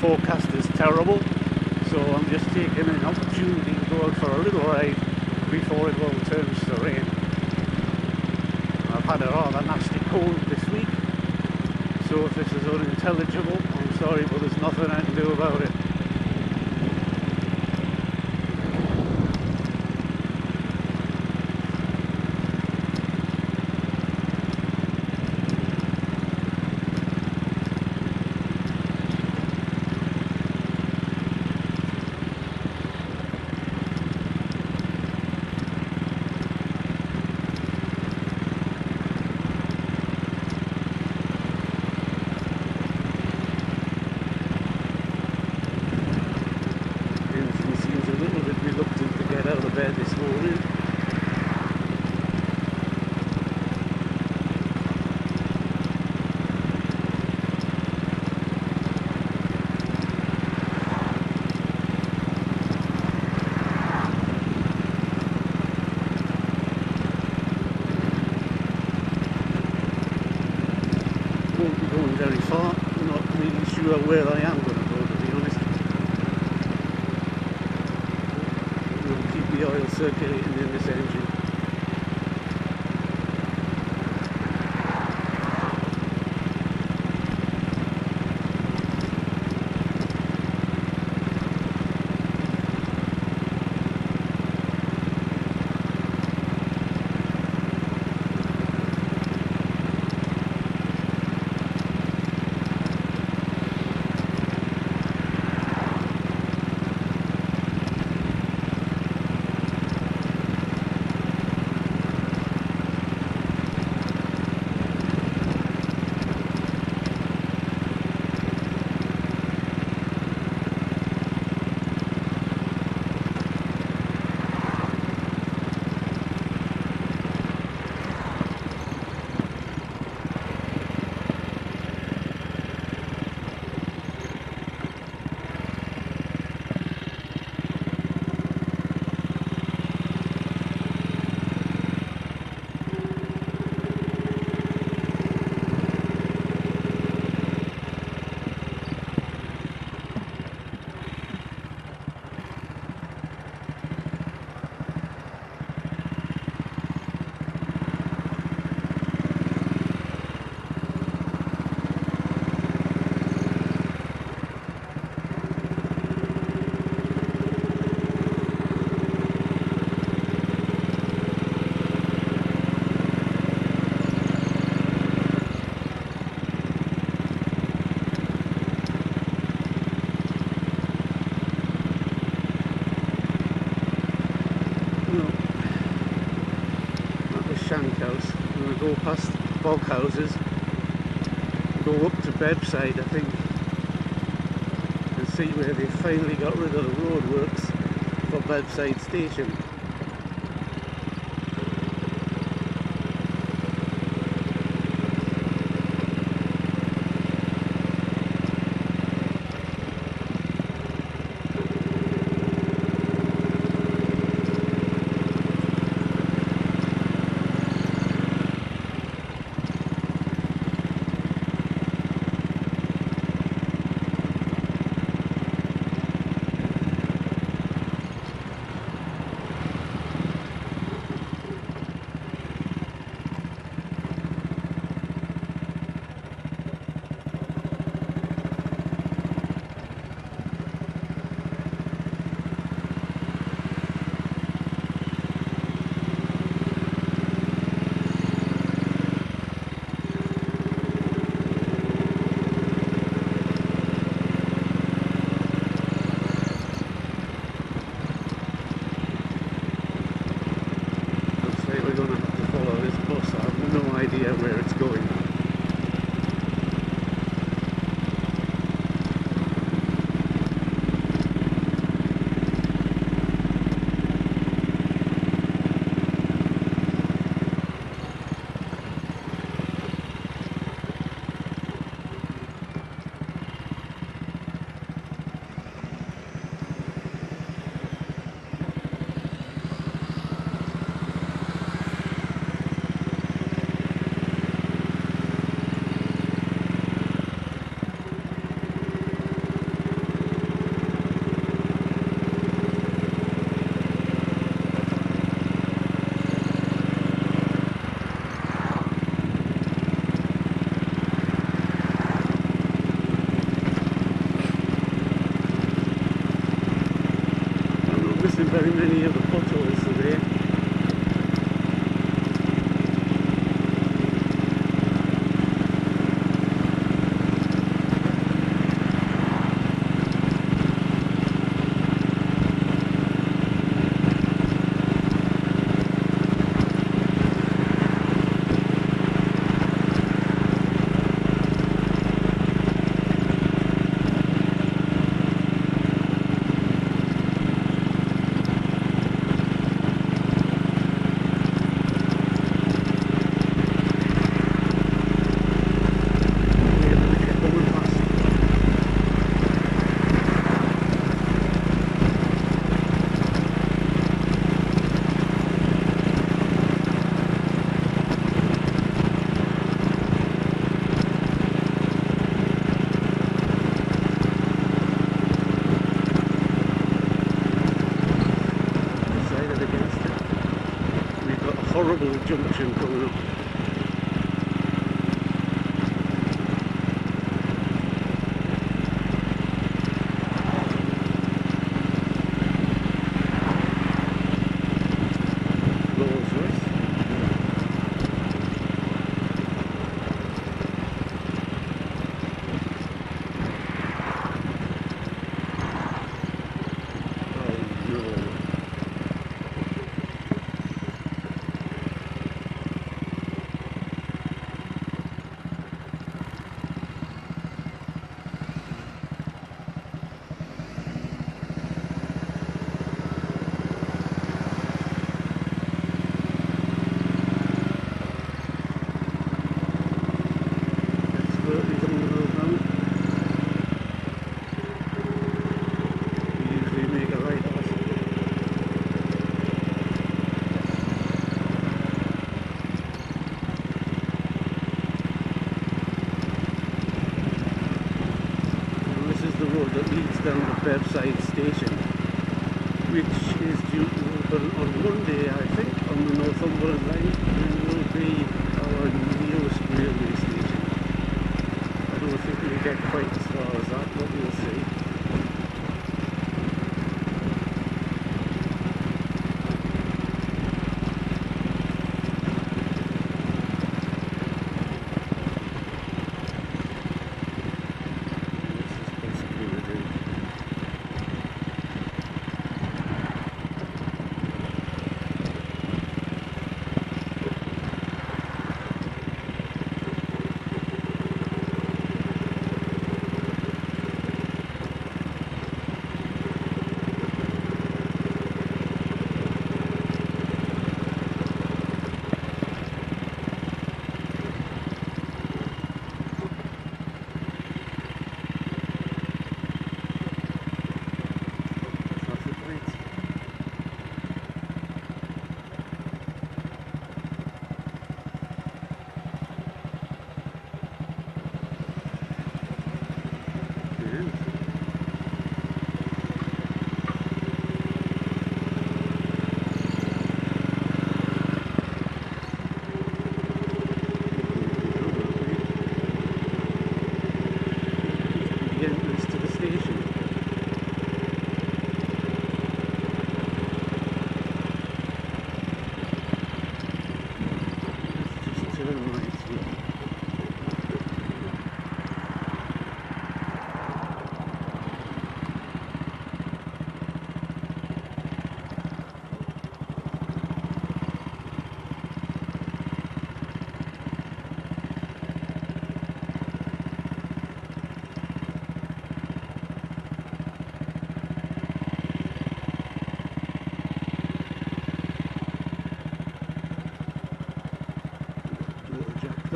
forecast is terrible, so I'm just taking an opportunity to go out for a little ride before it all turns to rain. I've had a rather nasty cold this week, so if this is unintelligible, I'm sorry, but there's nothing I can do about it. This morning. Won't be going very far. I'm not really sure where I am going to go, to be honest. We'll keep the oil circulating in this engine. Shank House. I'm going to go past bog houses, go up to Bedside, I think, and see where they finally got rid of the roadworks for Bedside Station. very many of the potholes today. Horrible junction coming up. Rolls-Royce. Oh no. The road that leads down to Bearside Station, which is due to open on Monday, I think, on the Northumberland line, and will be our newest railway station. I don't think we'll get quite as far as that, but we'll see.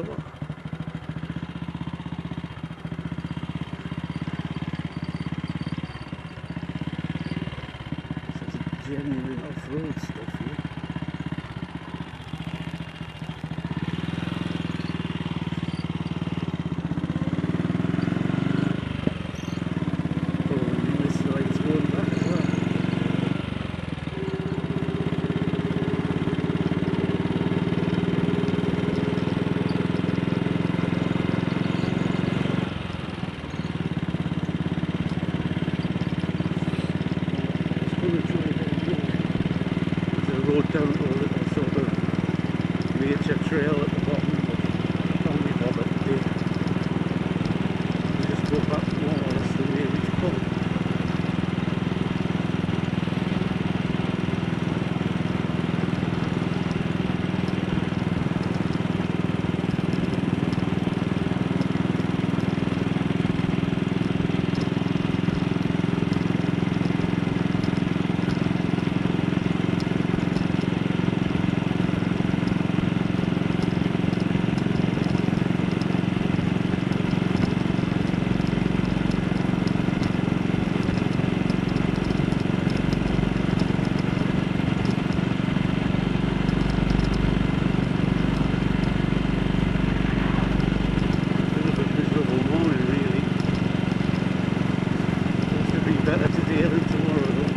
door. Such a genuine off-road stuff here. Really try to nature trail at the bottom, but I can't be bothered today. We just go back more or less the way we've come. Better today than tomorrow though.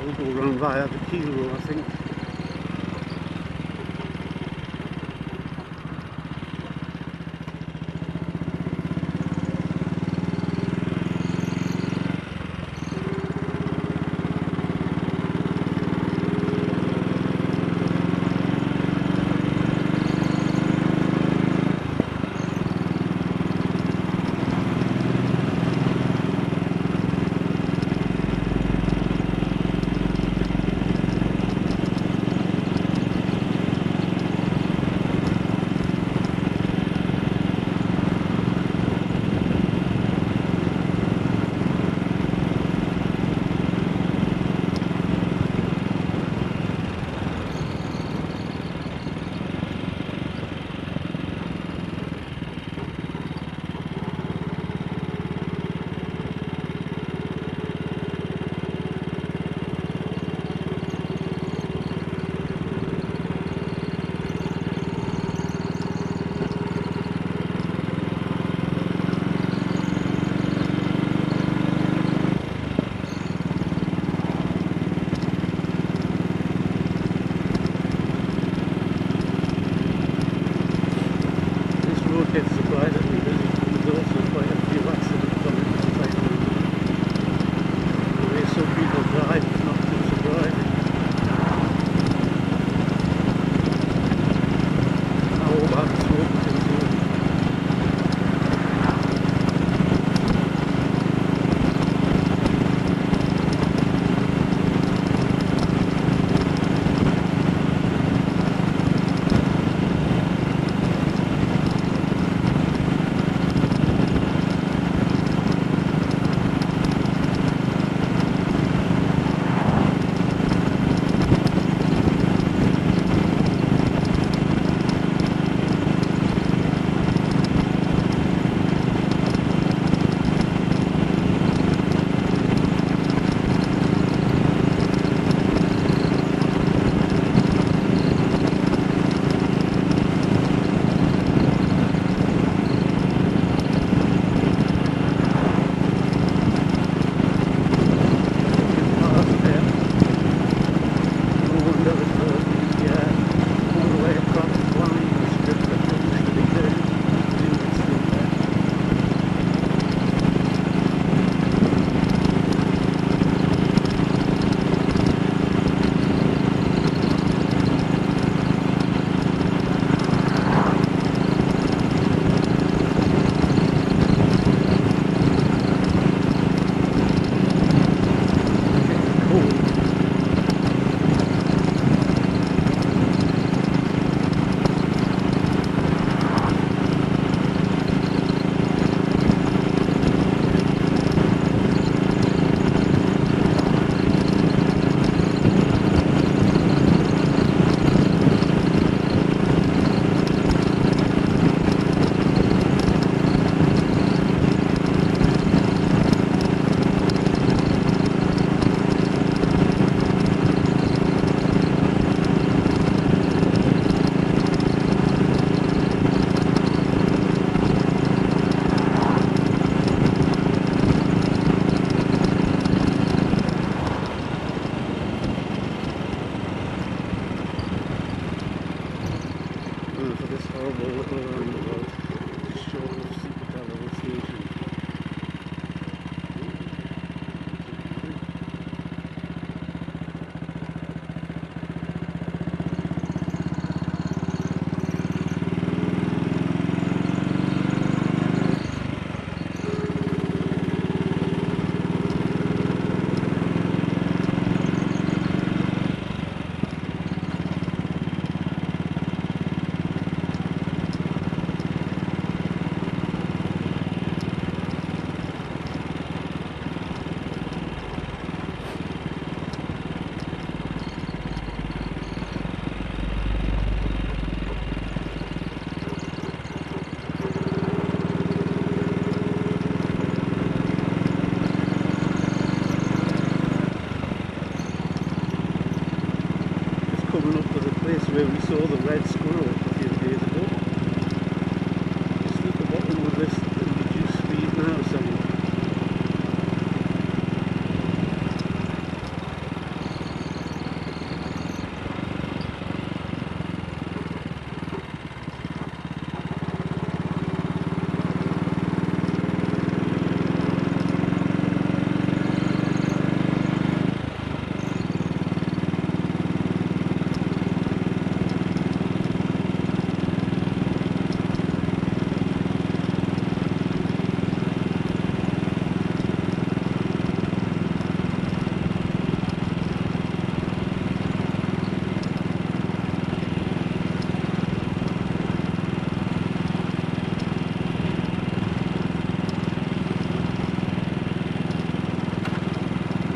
We'll go round via the Kilo, I think. where we saw the red squirrel a few days ago. Just look at what with this reduced speed now, someone.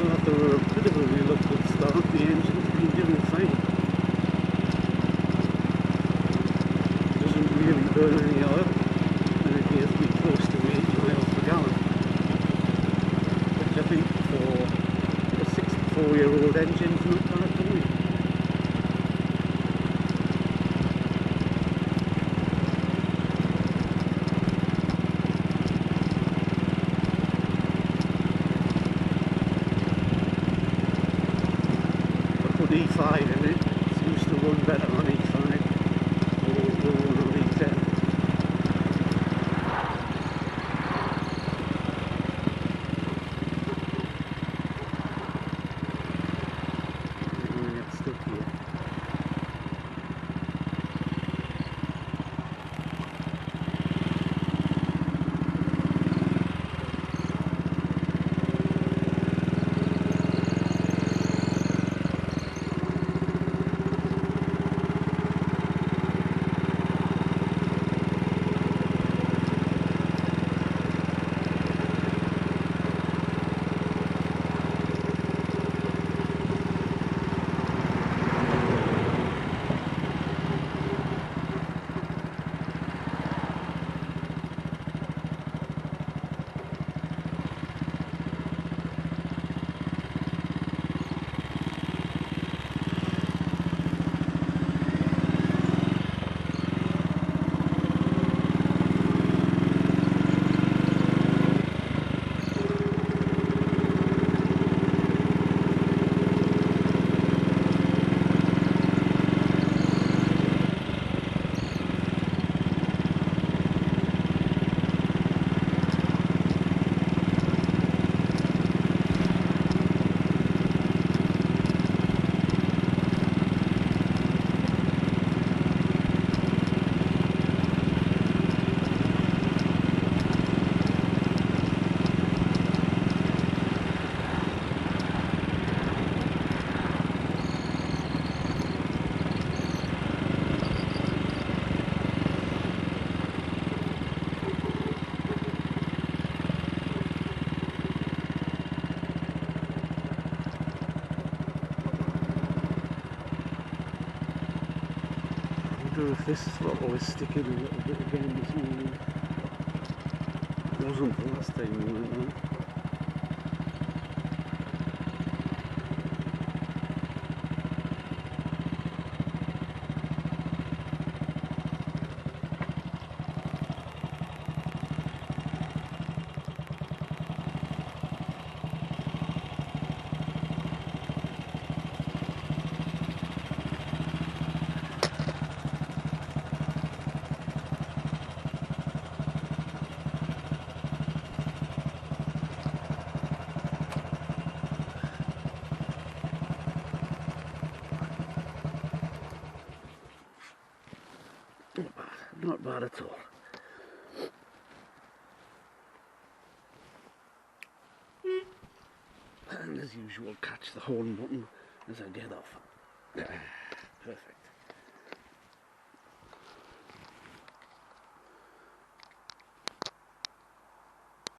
After a bit of a reluctant start, the engine's been doing fine. Doesn't really burn any oil, and it gives me close to 80 miles per gallon, which I think for a 64-year-old engine's not bad doing. E5 in it, seems to run better on E5 or run on E10. I'm going to get stuck here. I wonder if this throttle is sticking a little bit again this morning. It wasn't the last time we went on. Not bad at all. And as usual, catch the horn button as I get off. Perfect.